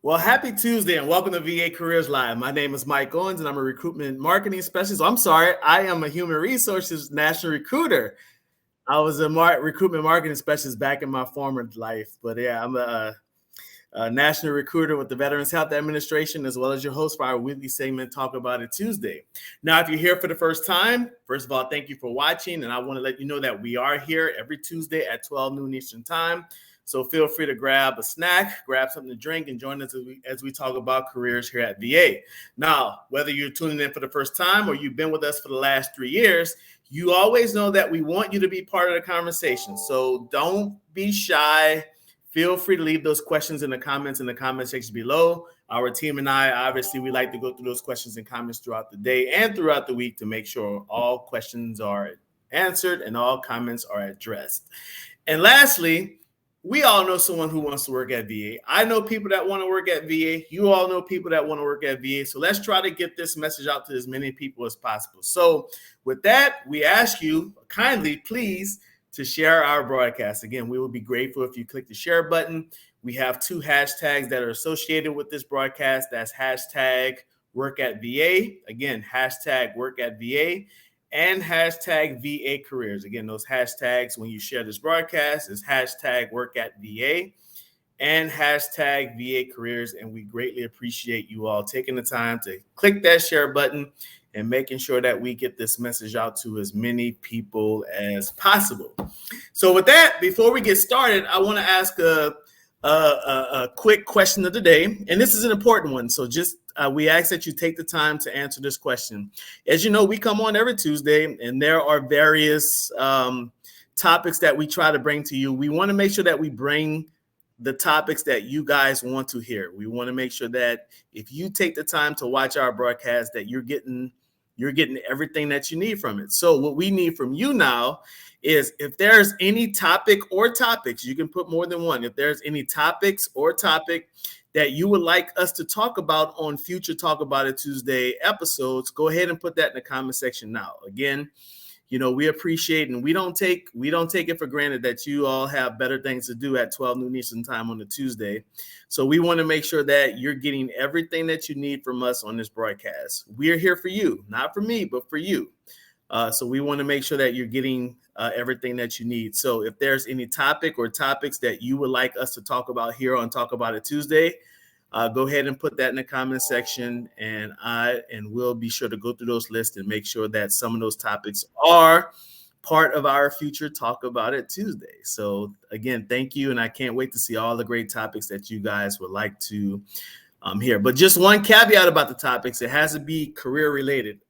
Well, happy Tuesday and welcome to VA Careers Live. My name is Mike Owens and I'm a recruitment marketing specialist. I'm sorry, I am a human resources national recruiter. I was a recruitment marketing specialist back in my former life, but yeah, I'm a national recruiter with the Veterans Health Administration, as well as your host for our weekly segment, Talk About It Tuesday. Now, if you're here for the first time, first of all, thank you for watching. And I want to let you know that we are here every Tuesday at 12 noon Eastern Time. So feel free to grab a snack, grab something to drink, and join us as we talk about careers here at VA. Now, whether you're tuning in for the first time or you've been with us for the last 3 years, you always know that we want you to be part of the conversation. So don't be shy. Feel free to leave those questions in the comments section below. Our team and I, obviously, we like to go through those questions and comments throughout the day and throughout the week to make sure all questions are answered and all comments are addressed. And lastly, we all know someone who wants to work at VA. I know people that want to work at VA. You all know people that want to work at VA. So let's try to get this message out to as many people as possible. So with that, we ask you kindly, please, to share our broadcast. Again, we will be grateful if you click the share button. We have 2 hashtags that are associated with this broadcast. That's hashtag work at VA. Again, hashtag work at VA and hashtag VA careers. Again, those hashtags when you share this broadcast is hashtag work at VA and hashtag VA careers. And we greatly appreciate you all taking the time to click that share button and making sure that we get this message out to as many people as possible. So with that, before we get started, I want to ask a quick question of the day. And this is an important one. So just we ask that you take the time to answer this question. As you know, we come on every Tuesday and there are various topics that we try to bring to you. We want to make sure that we bring the topics that you guys want to hear. We want to make sure that if you take the time to watch our broadcast, that you're getting everything that you need from it. So what we need from you now is if there's any topic or topics, you can put more than one. If there's any topics or topic that you would like us to talk about on future Talk About It Tuesday episodes, go ahead and put that in the comment section now. Again, you know, we appreciate and we don't take it for granted that you all have better things to do at 12 noon Eastern Time on a Tuesday. So we want to make sure that you're getting everything that you need from us on this broadcast. We're here for you, not for me, but for you. So we want to make sure that you're getting everything that you need. So if there's any topic or topics that you would like us to talk about here on Talk About It Tuesday, go ahead and put that in the comment section, and we'll be sure to go through those lists and make sure that some of those topics are part of our future Talk About It Tuesday. So again, thank you, and I can't wait to see all the great topics that you guys would like to hear. But just one caveat about the topics: it has to be career related.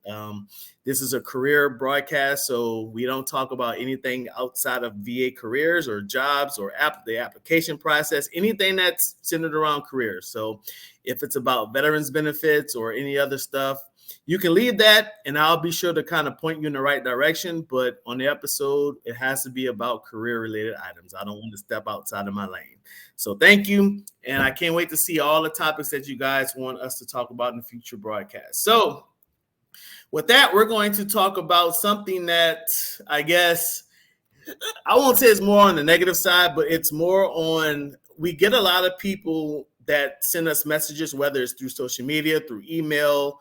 This is a career broadcast, so we don't talk about anything outside of VA careers or jobs or the application process, anything that's centered around careers. So if it's about veterans benefits or any other stuff, you can leave that and I'll be sure to kind of point you in the right direction. But on the episode, it has to be about career related items. I don't want to step outside of my lane. So thank you. And I can't wait to see all the topics that you guys want us to talk about in the future broadcasts. So with that, we're going to talk about something that I guess I won't say it's more on the negative side, but it's more on, we get a lot of people that send us messages, whether it's through social media, through email.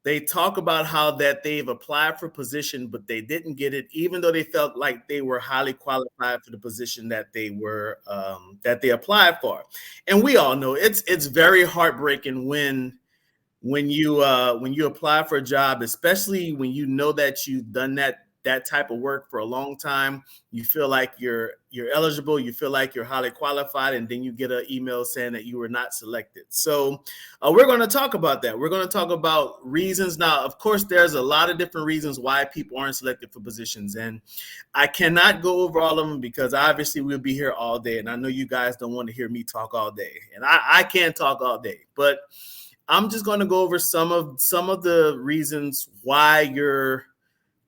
They talk about how that they've applied for a position, but they didn't get it, even though they felt like they were highly qualified for the position that they were that they applied for. And we all know it's very heartbreaking when you apply for a job, especially when you know that you've done that type of work for a long time. You feel like you're eligible, you feel like you're highly qualified, and then you get an email saying that you were not selected. So we're going to talk about that. We're going to talk about reasons. Now, of course, there's a lot of different reasons why people aren't selected for positions, and I cannot go over all of them because obviously we'll be here all day, and I know you guys don't want to hear me talk all day, and I can't talk all day, but I'm just going to go over some of the reasons why your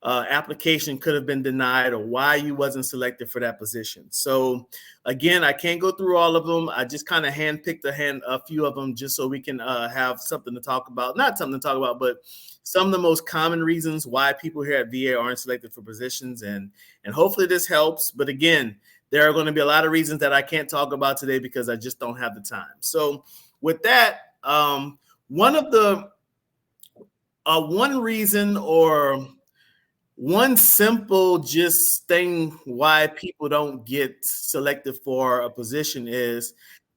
application could have been denied or why you wasn't selected for that position. So again, I can't go through all of them. I just kind of handpicked a few of them just so we can have something to talk about. Not something to talk about, but some of the most common reasons why people here at VA aren't selected for positions. And hopefully this helps. But again, There are going to be a lot of reasons that I can't talk about today because I just don't have the time. So with that, one of the one reason or one simple just thing why people don't get selected for a position is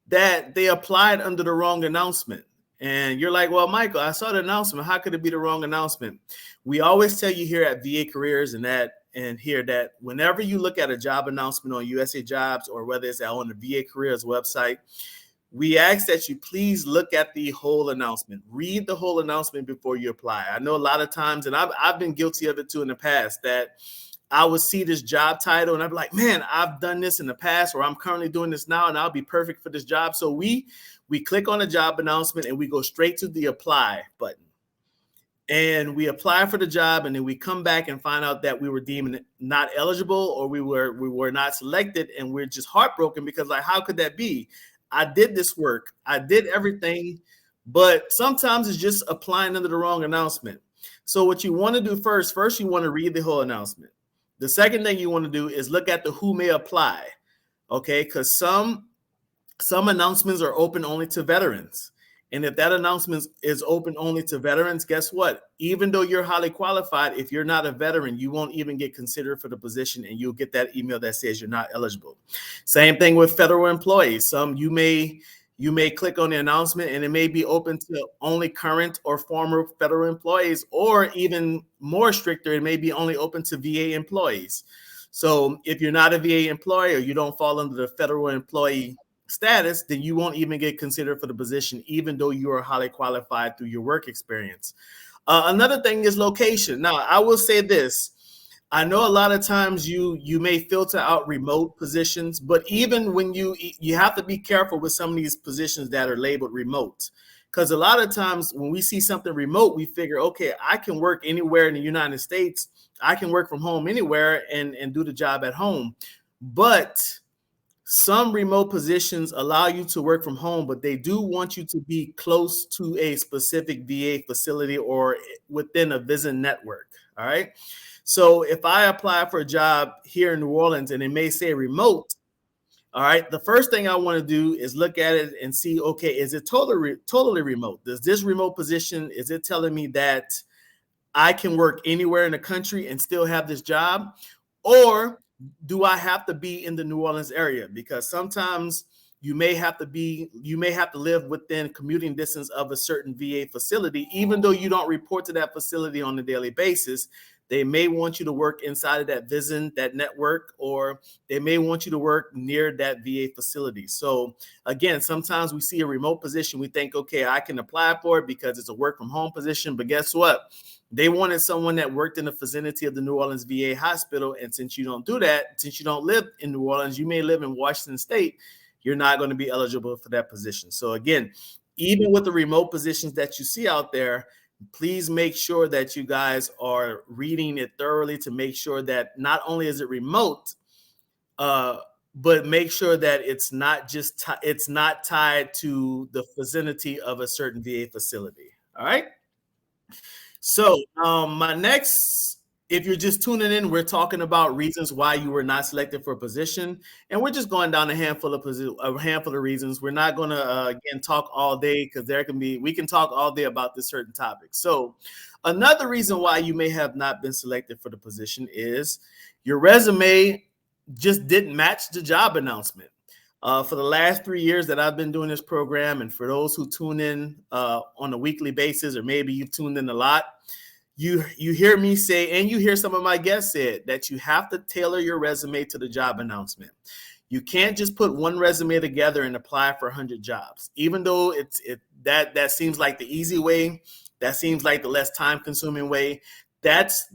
that they applied under the wrong announcement. And you're like, well, Michael, I saw the announcement. How could it be the wrong announcement? We always tell you here at VA Careers and here that whenever you look at a job announcement on USA Jobs or whether it's on the VA Careers website, we ask that you please look at the whole announcement. Read the whole announcement before you apply. I know a lot of times, and I've been guilty of it too in the past, that I would see this job title and I'd be like, man, I've done this in the past, or I'm currently doing this now and I'll be perfect for this job. So we click on the job announcement and we go straight to the apply button. And we apply for the job, and then we come back and find out that we were deemed not eligible or we were not selected, and we're just heartbroken because, like, how could that be? I did this work. I did everything, but sometimes it's just applying under the wrong announcement. So what you want to do first you want to read the whole announcement. The second thing you want to do is look at the who may apply, okay? Because some announcements are open only to veterans. And if that announcement is open only to veterans, guess what? Even though you're highly qualified, if you're not a veteran, you won't even get considered for the position, and you'll get that email that says you're not eligible. Same thing with federal employees. You may click on the announcement and it may be open to only current or former federal employees, or even more stricter, it may be only open to VA employees. So if you're not a VA employee or you don't fall under the federal employee status, then you won't even get considered for the position, even though you are highly qualified through your work experience. Another thing is location. Now, I will say this. I know a lot of times you may filter out remote positions, but even when you have to be careful with some of these positions that are labeled remote, because a lot of times when we see something remote, we figure, okay, I can work anywhere in the United States. I can work from home anywhere and do the job at home. But some remote positions allow you to work from home, but they do want you to be close to a specific VA facility or within a VISN network. All right. So if I apply for a job here in New Orleans and it may say remote, all right, the first thing I want to do is look at it and see, okay, is it totally remote? Does this remote position, is it telling me that I can work anywhere in the country and still have this job? Or do I have to be in the New Orleans area? Because sometimes you may have to live within commuting distance of a certain VA facility, even though you don't report to that facility on a daily basis. They may want you to work inside of that VISN, that network, or they may want you to work near that VA facility. So again, sometimes we see a remote position. We think, okay, I can apply for it because it's a work from home position. But guess what? They wanted someone that worked in the vicinity of the New Orleans VA hospital. And since you don't do that, since you don't live in New Orleans, you may live in Washington State, you're not going to be eligible for that position. So again, even with the remote positions that you see out there, please make sure that you guys are reading it thoroughly to make sure that not only is it remote, but make sure that it's not just it's not tied to the vicinity of a certain VA facility. All right. So my next, if you're just tuning in, we're talking about reasons why you were not selected for a position, and we're just going down a handful of reasons. We're not going to again talk all day because we can talk all day about this certain topic. So another reason why you may have not been selected for the position is your resume just didn't match the job announcement. For the last 3 years that I've been doing this program, and for those who tune in on a weekly basis, or maybe you've tuned in a lot, you hear me say, and you hear some of my guests say it, that you have to tailor your resume to the job announcement. You can't just put one resume together and apply for 100 jobs. Even though that seems like the easy way, that seems like the less time-consuming way, that's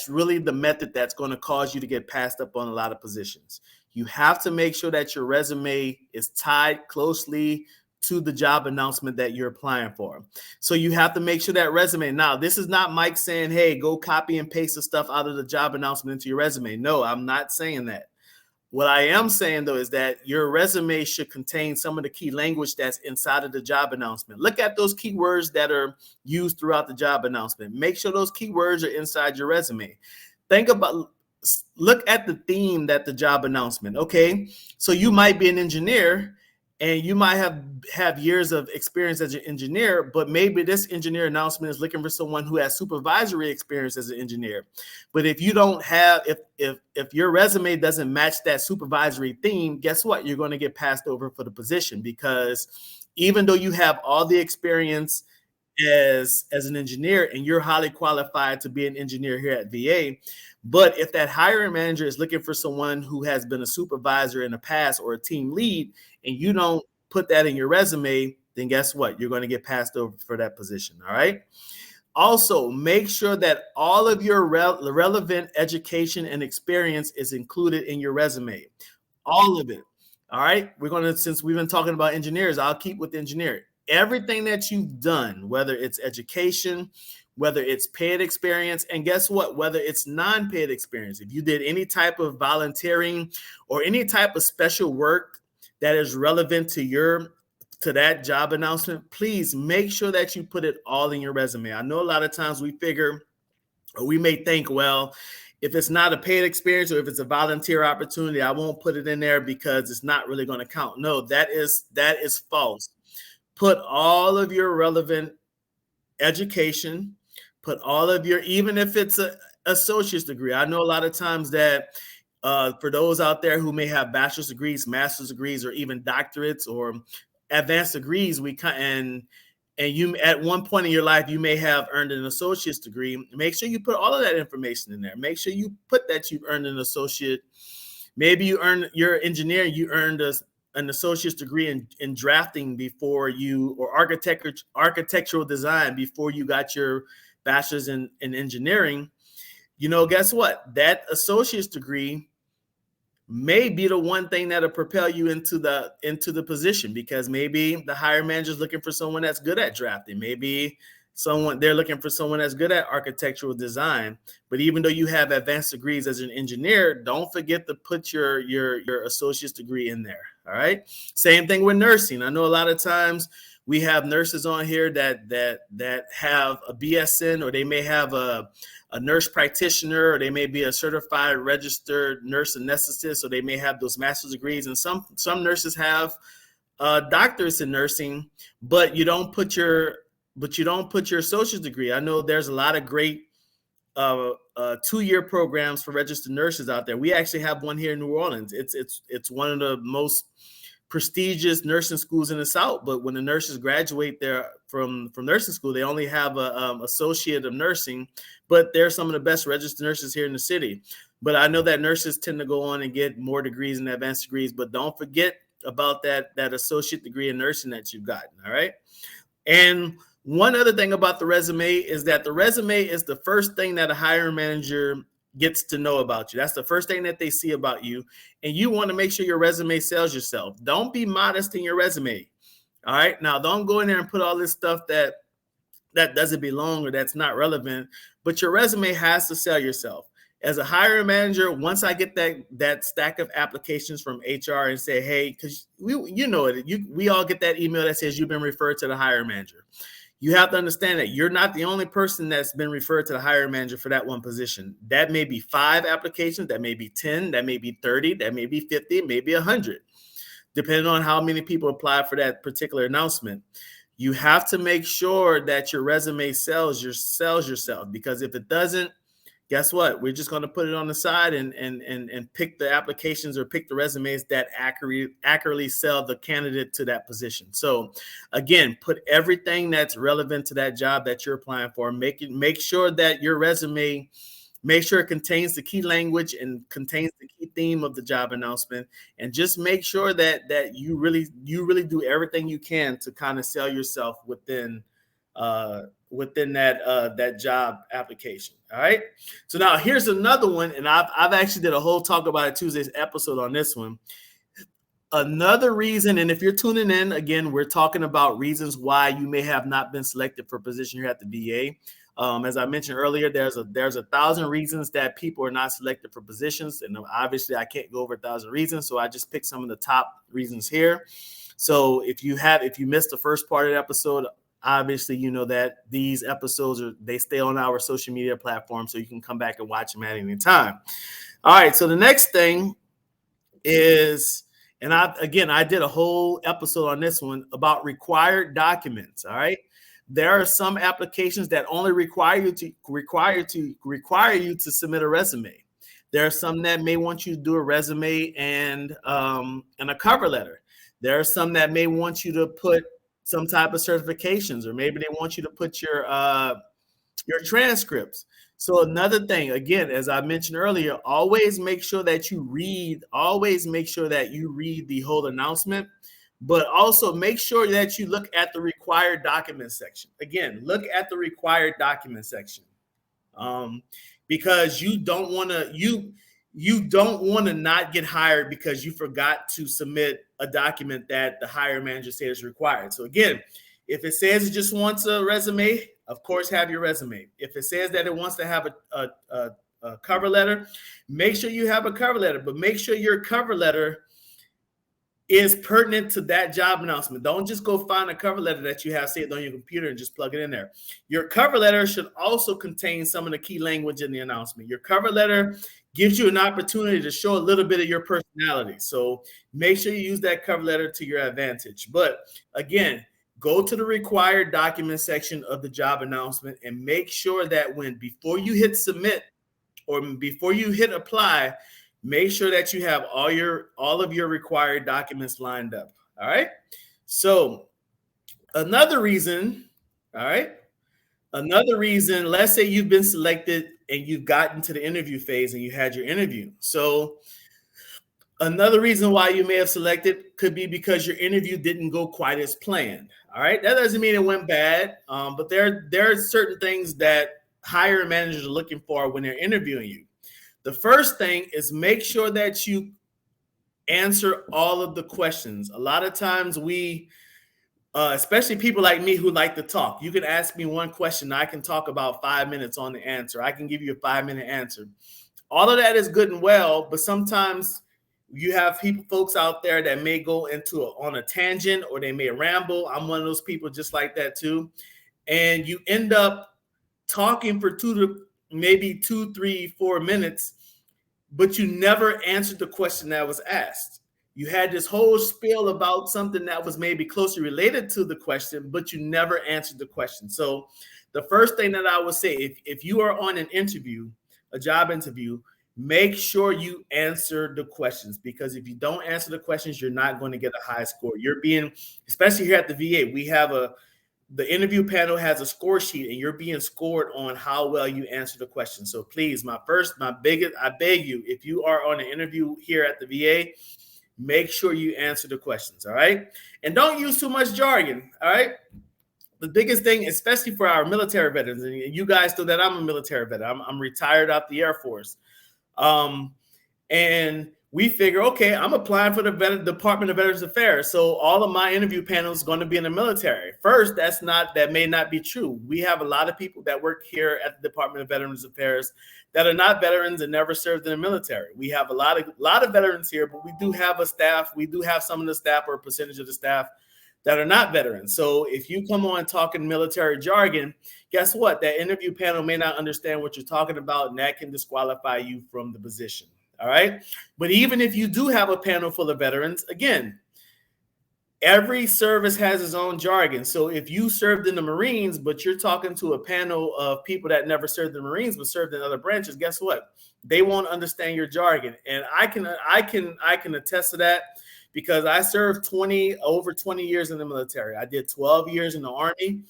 really the method that's going to cause you to get passed up on a lot of positions. You have to make sure that your resume is tied closely to the job announcement that you're applying for. So you have to make sure that resume. Now, this is not Mike saying, hey, go copy and paste the stuff out of the job announcement into your resume. No, I'm not saying that. What I am saying, though, is that your resume should contain some of the key language that's inside of the job announcement. Look at those keywords that are used throughout the job announcement. Make sure those keywords are inside your resume. Think about look at the theme that the job announcement. Okay, so you might be an engineer and you might have years of experience as an engineer, but maybe this engineer announcement is looking for someone who has supervisory experience as an engineer. But if you don't have, if your resume doesn't match that supervisory theme, guess what? You're going to get passed over for the position, because even though you have all the experience as an engineer and you're highly qualified to be an engineer here at VA, but if that hiring manager is looking for someone who has been a supervisor in the past or a team lead, and you don't put that in your resume, then guess what? You're going to get passed over for that position. All right. Also, make sure that all of your relevant education and experience is included in your resume. All of it. All right. Since we've been talking about engineers, I'll keep with engineering. Everything that you've done, whether it's education, whether it's paid experience, and guess what? Whether it's non-paid experience, if you did any type of volunteering or any type of special work that is relevant to that job announcement, please make sure that you put it all in your resume. I know a lot of times we figure, or we may think, well, if it's not a paid experience or if it's a volunteer opportunity, I won't put it in there because it's not really going to count. No, that is false. Put all of your relevant education, put all of your, even if it's an associate's degree. I know a lot of times that for those out there who may have bachelor's degrees, master's degrees, or even doctorates or advanced degrees, and you at one point in your life, you may have earned an associate's degree. Make sure you put all of that information in there. Make sure you put that you've earned an associate. Maybe you're engineering, you earned an associate's degree in drafting before or architectural design before you got your bachelor's in engineering. Guess what? That associate's degree may be the one thing that'll propel you into the position, because maybe the hiring manager is looking for someone that's good at drafting. Maybe they're looking for someone that's good at architectural design. But even though you have advanced degrees as an engineer, don't forget to put your associate's degree in there. All right. Same thing with nursing. I know a lot of times we have nurses on here that have a BSN, or they may have a nurse practitioner, or they may be a certified registered nurse anesthetist, or they may have those master's degrees. And some nurses have doctorates in nursing, but you don't put your associate's degree. I know there's a lot of great 2-year programs for registered nurses out there. We actually have one here in New Orleans. It's one of the most prestigious nursing schools in the South. But when the nurses graduate there from nursing school, they only have a associate of nursing, but they're some of the best registered nurses here in the city. But I know that nurses tend to go on and get more degrees and advanced degrees, but don't forget about that associate degree in nursing that you've gotten. All right. And one other thing about the resume is that the resume is the first thing that a hiring manager gets to know about you. That's the first thing that they see about you. And you want to make sure your resume sells yourself. Don't be modest in your resume. All right. Now, don't go in there and put all this stuff that doesn't belong or that's not relevant, but your resume has to sell yourself. As a hiring manager, once I get that stack of applications from HR and say, hey, because we all get that email that says you've been referred to the hiring manager. You have to understand that you're not the only person that's been referred to the hiring manager for that one position. That may be 5 applications, that may be 10, that may be 30, that may be 50, maybe 100, depending on how many people apply for that particular announcement. You have to make sure that your resume sells yourself, because if it doesn't, guess what? We're just going to put it on the side and pick the applications or pick the resumes that accurately sell the candidate to that position. So again, put everything that's relevant to that job that you're applying for. Make sure that your resume, make sure it contains the key language and contains the key theme of the job announcement, and just make sure that you really do everything you can to kind of sell yourself within that job application. All right. So now here's another one, and I've actually did a whole talk about it Tuesday's episode on this one. Another reason, and if you're tuning in, again, we're talking about reasons why you may have not been selected for a position here at the VA. As I mentioned earlier, there's 1,000 reasons that people are not selected for positions, and obviously I can't go over 1,000 reasons, so I just picked some of the top reasons here. So if you missed the first part of the episode, obviously, you know that these episodes they stay on our social media platform, so you can come back and watch them at any time. All right, so the next thing is, and I did a whole episode on this one about required documents. All right. There are some applications that only require you to submit a resume. There are some that may want you to do a resume and a cover letter. There are some that may want you to put some type of certifications, or maybe they want you to put your transcripts. So another thing, again, as I mentioned earlier, always make sure that you read the whole announcement, but also make sure that you look at the required document section. Again, look at the required document section, because you don't want to not get hired because you forgot to submit a document that the hiring manager says is required. So again, if it says it just wants a resume, of course, have your resume. If it says that it wants to have a cover letter, make sure you have a cover letter, but make sure your cover letter is pertinent to that job announcement. Don't just go find a cover letter that you have saved on your computer and just plug it in there. Your cover letter should also contain some of the key language in the announcement. Your cover letter gives you an opportunity to show a little bit of your personality. So make sure you use that cover letter to your advantage. But again, go to the required document section of the job announcement and make sure that before you hit submit or before you hit apply, make sure that you have all of your required documents lined up. All right. So another reason, let's say you've been selected and you've gotten to the interview phase and you had your interview. So another reason why you may have selected could be because your interview didn't go quite as planned. All right. That doesn't mean it went bad, but there are certain things that hiring managers are looking for when they're interviewing you. The first thing is make sure that you answer all of the questions. A lot of times we, especially people like me who like to talk, you can ask me one question. I can talk about 5 minutes on the answer. I can give you a 5-minute answer. All of that is good and well, but sometimes you have folks out there that may go on a tangent or they may ramble. I'm one of those people just like that too. And you end up talking for 2, 3, 4 minutes, but you never answered the question that was asked. You had this whole spiel about something that was maybe closely related to the question, but you never answered the question. So the first thing that I would say, if you are on an interview, a job interview, make sure you answer the questions, because if you don't answer the questions, you're not going to get a high score. Especially here at the VA, we have the interview panel has a score sheet and you're being scored on how well you answer the question. So please, I beg you, if you are on an interview here at the VA, make sure you answer the questions. All right. And don't use too much jargon. All right. The biggest thing, especially for our military veterans, and you guys know that I'm a military veteran. I'm retired out the Air Force. And we figure, okay, I'm applying for the Department of Veterans Affairs, so all of my interview panel is going to be in the military. First, that may not be true. We have a lot of people that work here at the Department of Veterans Affairs that are not veterans and never served in the military. We have a lot of veterans here, but we do have some of the staff, or a percentage of the staff, that are not veterans. So if you come on talking military jargon, guess what? That interview panel may not understand what you're talking about, and that can disqualify you from the position. All right. But even if you do have a panel full of veterans, again, every service has its own jargon. So if you served in the Marines, but you're talking to a panel of people that never served in the Marines but served in other branches, guess what? They won't understand your jargon. And I can attest to that, because I served over 20 years in the military. I did 12 years in the Army.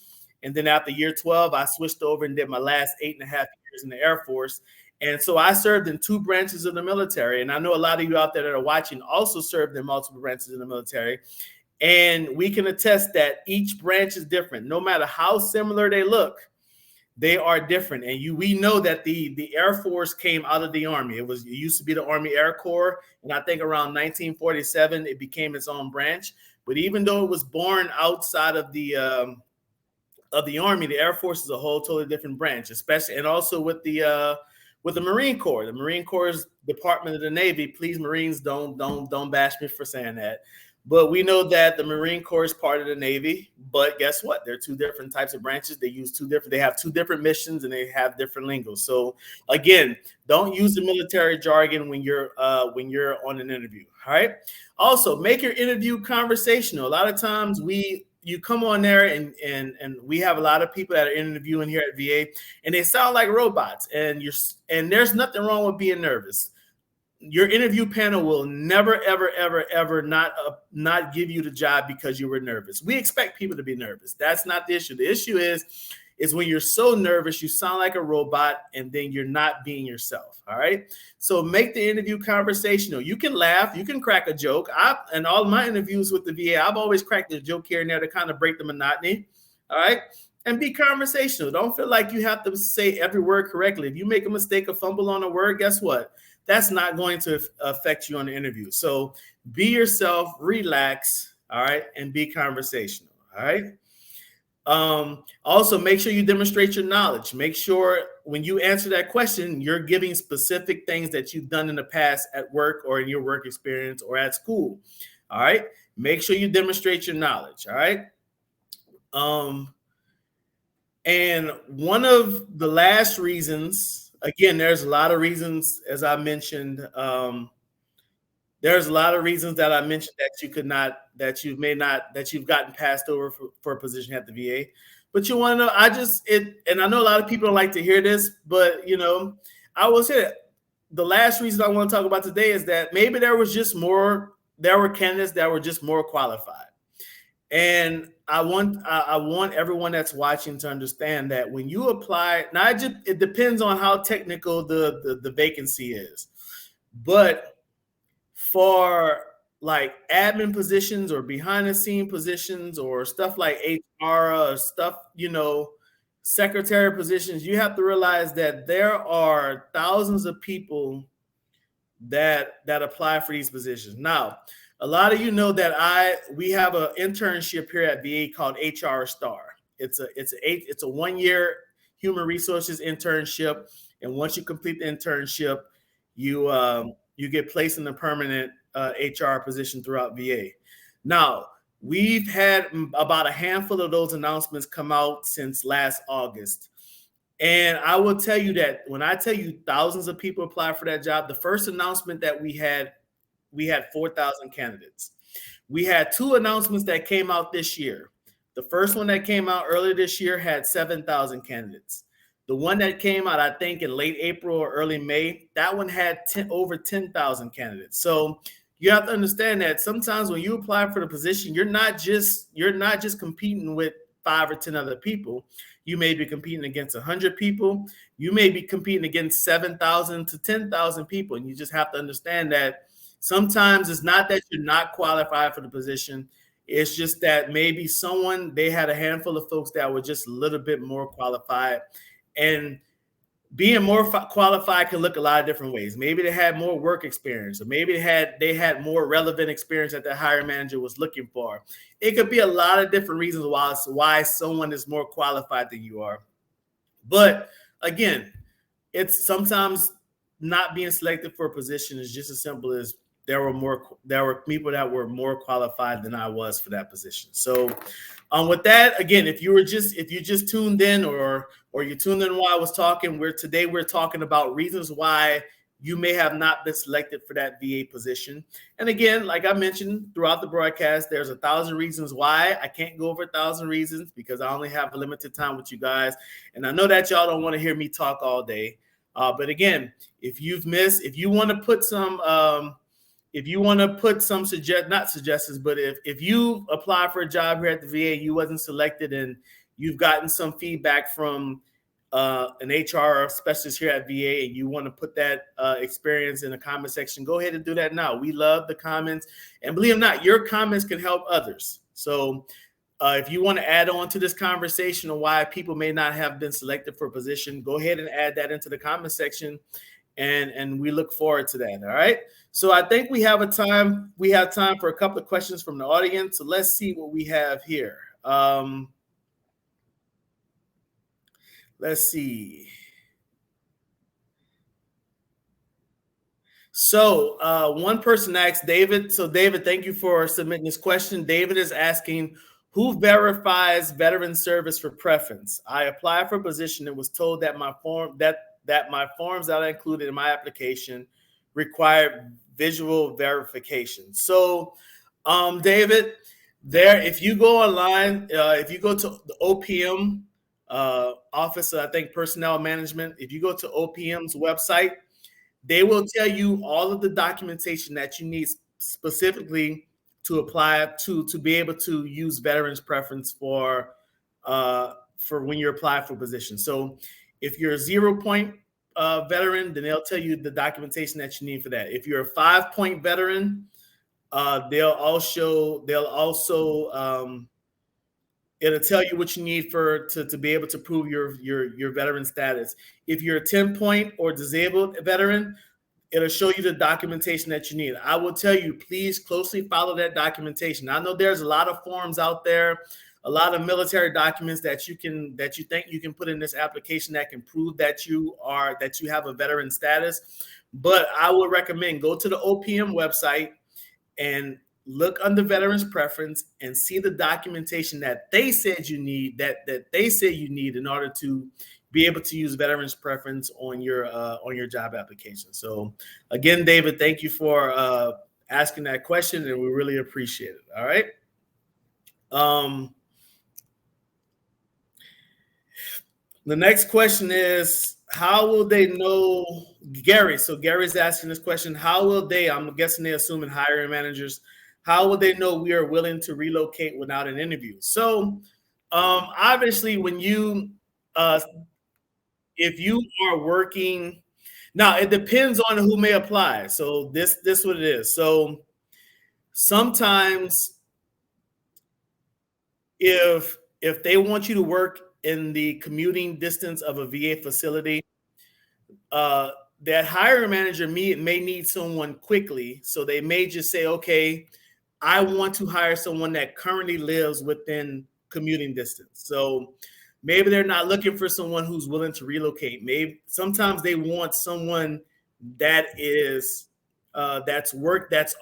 And then after year 12, I switched over and did my last 8.5 years in the Air Force. And so I served in 2 branches of the military. And I know a lot of you out there that are watching also served in multiple branches in the military. And we can attest that each branch is different. No matter how similar they look, they are different. And we know that the Air Force came out of the Army. It used to be the Army Air Corps. And I think around 1947, it became its own branch. But even though it was born outside of the Army, the Air Force is a whole totally different branch, especially, and also with the Marine Corps. The Marine Corps is Department of the Navy. Please, Marines, don't bash me for saying that. But we know that the Marine Corps is part of the Navy. But guess what? They're two different types of branches. They have two different missions and they have different lingos. So again, don't use the military jargon when you're on an interview. All right. Also, make your interview conversational. A lot of times you come on there and we have a lot of people that are interviewing here at VA and they sound like robots, and there's nothing wrong with being nervous. Your interview panel will never, ever, ever, ever not give you the job because you were nervous. We expect people to be nervous. That's not the issue. The issue is when you're so nervous, you sound like a robot, and then you're not being yourself. All right. So make the interview conversational. You can laugh, you can crack a joke. In all of my interviews with the VA, I've always cracked a joke here and there to kind of break the monotony. All right. And be conversational. Don't feel like you have to say every word correctly. If you make a mistake, a fumble on a word, guess what? That's not going to affect you on the interview. So be yourself, relax, all right, and be conversational, all right? Also, make sure you demonstrate your knowledge. Make sure when you answer that question, you're giving specific things that you've done in the past at work or in your work experience or at school, all right? Make sure you demonstrate your knowledge, all right? And one of the last reasons, again, there's a lot of reasons, as I mentioned. There's a lot of reasons that I mentioned that you've gotten passed over for a position at the VA. But you want to know, and I know a lot of people don't like to hear this, but I will say that the last reason I want to talk about today is that maybe there were candidates that were just more qualified. And I want everyone that's watching to understand that when you apply, it depends on how technical the vacancy is, but for like admin positions or behind the scene positions or stuff like HR or stuff, secretary positions, you have to realize that there are thousands of people that apply for these positions. Now, a lot of you know that we have an internship here at VA called HR Star. It's a 1-year human resources internship, and once you complete the internship, you get placed in a permanent HR position throughout VA. Now, we've had about a handful of those announcements come out since last August. And I will tell you that when I tell you thousands of people apply for that job, the first announcement that we had 4,000 candidates. We had 2 announcements that came out this year. The first one that came out earlier this year had 7,000 candidates. The one that came out, I think, in late April or early May, that one had over 10,000 candidates. So you have to understand that sometimes when you apply for the position, you're not just competing with 5 or 10 other people. You may be competing against 100 people. You may be competing against 7,000 to 10,000 people. And you just have to understand that sometimes it's not that you're not qualified for the position. It's just that maybe they had a handful of folks that were just a little bit more qualified. And being more qualified can look a lot of different ways. Maybe they had more work experience, or maybe they had more relevant experience that the hiring manager was looking for. It could be a lot of different reasons why someone is more qualified than you are. But again, it's sometimes not being selected for a position is just as simple as there were people that were more qualified than I was for that position. So with that, again, if you just tuned in or you tuned in while I was talking, we're talking about reasons why you may have not been selected for that VA position. And again, like I mentioned throughout the broadcast, there's 1,000 reasons why. I can't go over 1,000 reasons because I only have a limited time with you guys. And I know that y'all don't want to hear me talk all day. But again, if you want to put some not suggestions, but if you apply for a job here at the VA, you wasn't selected, and you've gotten some feedback from an HR specialist here at VA, and you want to put that experience in the comment section, go ahead and do that now. We love the comments, and believe it or not, your comments can help others. So if you want to add on to this conversation on why people may not have been selected for a position, go ahead and add that into the comment section. And we look forward to that. All right. So I think we have time for a couple of questions from the audience. So let's see what we have here. Let's see. So one person asked David. So David, thank you for submitting this question. David is asking, who verifies veteran service for preference? I applied for a position and was told that my forms that I included in my application required visual verification. So David, if you go online, if you go to the OPM office, I think personnel management, if you go to OPM's website, they will tell you all of the documentation that you need specifically to apply to be able to use veterans preference for when you apply for positions. So if you're a 0 point veteran, then they'll tell you the documentation that you need for that. If you're a 5 point veteran, they'll also it'll tell you what you need to be able to prove your veteran status. If you're a 10 point or disabled veteran, it'll show you the documentation that you need. I will tell you, please closely follow that documentation. I know there's a lot of forms out there, a lot of military documents that you think you can put in this application that can prove that you have a veteran status. But I would recommend go to the OPM website and look under veterans preference and see the documentation that they said you need, that they say you need in order to be able to use veterans preference on your job application. So again, David, thank you for asking that question, and we really appreciate it. All right. The next question is, how will they know, Gary? So Gary's asking this question, how will they, I'm guessing they're assuming hiring managers, how will they know we are willing to relocate without an interview? So obviously when you, if you are working, now it depends on who may apply. So this is what it is. So sometimes if they want you to work in the commuting distance of a VA facility, that hiring manager may need someone quickly. So they may just say, okay, I want to hire someone that currently lives within commuting distance. So maybe they're not looking for someone who's willing to relocate. Maybe sometimes they want someone that is that's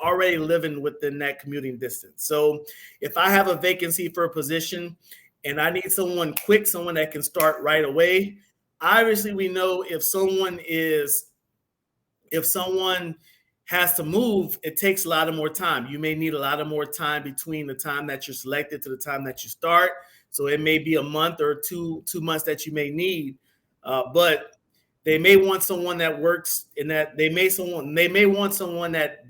already living within that commuting distance. So if I have a vacancy for a position and I need someone quick, someone that can start right away, obviously we know if someone has to move, it takes a lot of more time. You may need a lot of more time between the time that you're selected to the time that you start. So it may be a month or 2 months that you may need, but they may want someone that works in that. They may want someone that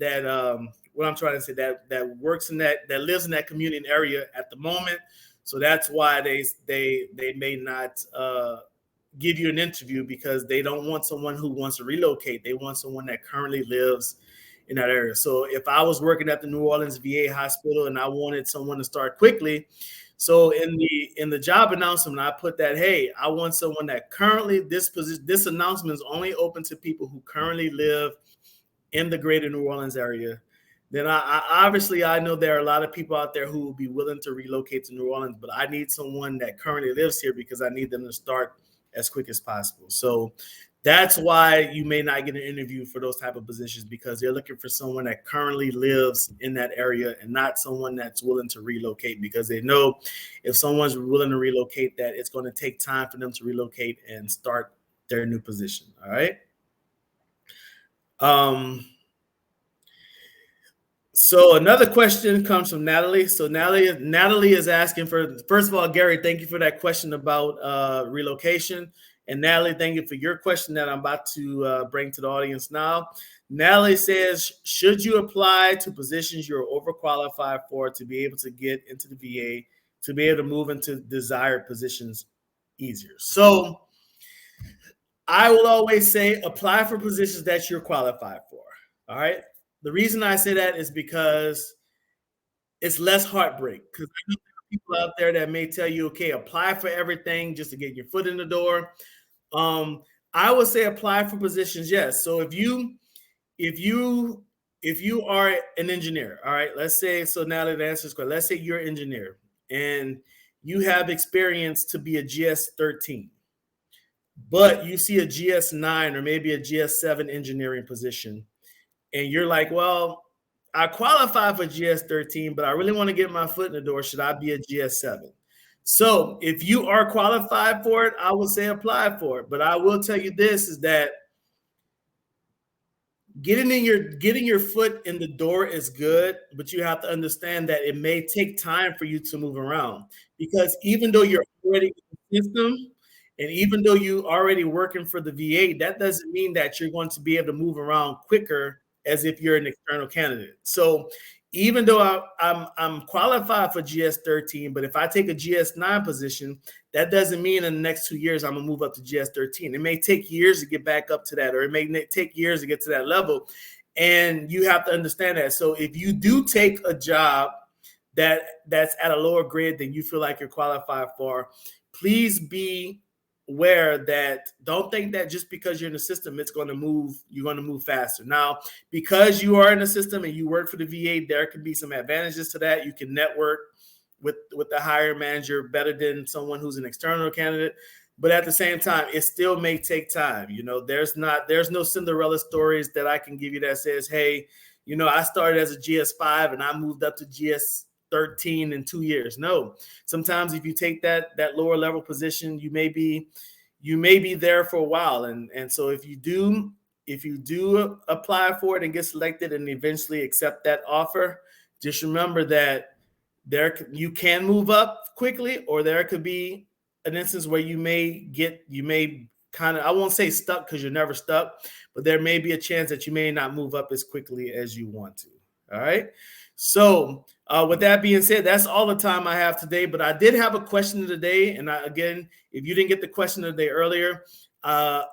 what I'm trying to say, that works in that lives in that commuting area at the moment. So that's why they may not give you an interview, because they don't want someone who wants to relocate. They want someone that currently lives in that area. So if I was working at the New Orleans VA hospital and I wanted someone to start quickly, so in the job announcement, I put that, hey, I want someone that currently, this announcement is only open to people who currently live in the greater New Orleans area. Then I know there are a lot of people out there who will be willing to relocate to New Orleans, but I need someone that currently lives here because I need them to start as quick as possible. So that's why you may not get an interview for those type of positions, because they're looking for someone that currently lives in that area and not someone that's willing to relocate, because they know if someone's willing to relocate, that it's going to take time for them to relocate and start their new position. All right. So another question comes from Natalie. So Natalie is asking for, first of all, Gary, thank you for that question about relocation. And Natalie, thank you for your question that I'm about to bring to the audience now. Natalie says, should you apply to positions you're overqualified for to be able to get into the VA, to be able to move into desired positions easier? So I will always say apply for positions that you're qualified for. All right. The reason I say that is because it's less heartbreak. Because I know there are people out there that may tell you, okay, apply for everything just to get your foot in the door. I would say apply for positions, yes. So if you are an engineer, all right, let's say, so now that answers question, let's say you're an engineer and you have experience to be a GS-13, but you see a GS-9 or maybe a GS-7 engineering position, and you're like, well, I qualify for GS13, but I really want to get my foot in the door. Should I be a GS7? So if you are qualified for it, I would say apply for it. But I will tell you this is that getting your foot in the door is good, but you have to understand that it may take time for you to move around, because even though you're already in the system and even though you already working for the VA, that doesn't mean that you're going to be able to move around quicker as if you're an external candidate. So even though I'm qualified for GS13, but if I take a GS9 position, that doesn't mean in the next 2 years I'm gonna move up to GS13. It may take years to get back up to that, or it may take years to get to that level. And you have to understand that. So if you do take a job that's at a lower grade than you feel like you're qualified for, please be aware that don't think that just because you're in the system, it's going to move, you're going to move faster. Now, because you are in the system and you work for the VA, there can be some advantages to that. You can network with the hiring manager better than someone who's an external candidate. But at the same time, it still may take time. You know, there's no Cinderella stories that I can give you that says, hey, you know, I started as a GS5 and I moved up to GS13 in 2 years. No, sometimes if you take that lower level position, you may be there for a while. And so if you do apply for it and get selected and eventually accept that offer, just remember that you can move up quickly, or there could be an instance where you may kind of, I won't say stuck because you're never stuck, but there may be a chance that you may not move up as quickly as you want to. All right. So with that being said, that's all the time I have today, but I did have a question of the day. And again, if you didn't get the question of the day earlier,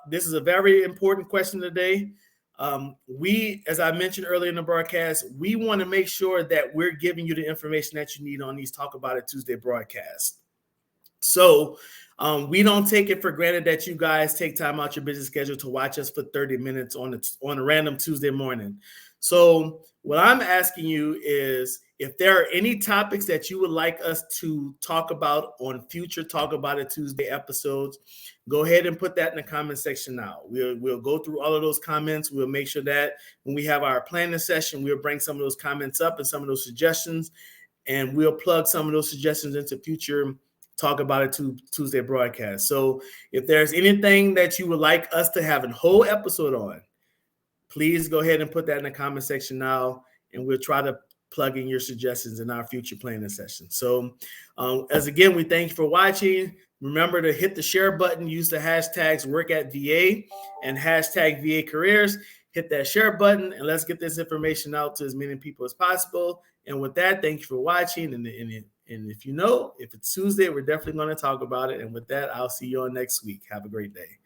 this is a very important question today. As I mentioned earlier in the broadcast, we want to make sure that we're giving you the information that you need on these Talk About It Tuesday broadcasts. So we don't take it for granted that you guys take time out your busy schedule to watch us for 30 minutes on a random Tuesday morning. So what I'm asking you is, if there are any topics that you would like us to talk about on future Talk About It Tuesday episodes, go ahead and put that in the comment section now. We'll go through all of those comments. We'll make sure that when we have our planning session, we'll bring some of those comments up and some of those suggestions, and we'll plug some of those suggestions into future Talk About It Tuesday broadcast. So if there's anything that you would like us to have a whole episode on, please go ahead and put that in the comment section now, and we'll try to plug in your suggestions in our future planning session. So as again, we thank you for watching. Remember to hit the share button, use the hashtags #WorkAtVA and #VACareers. Hit that share button, and let's get this information out to as many people as possible. And with that, thank you for watching. And if it's Tuesday, we're definitely going to talk about it. And with that, I'll see you all next week. Have a great day.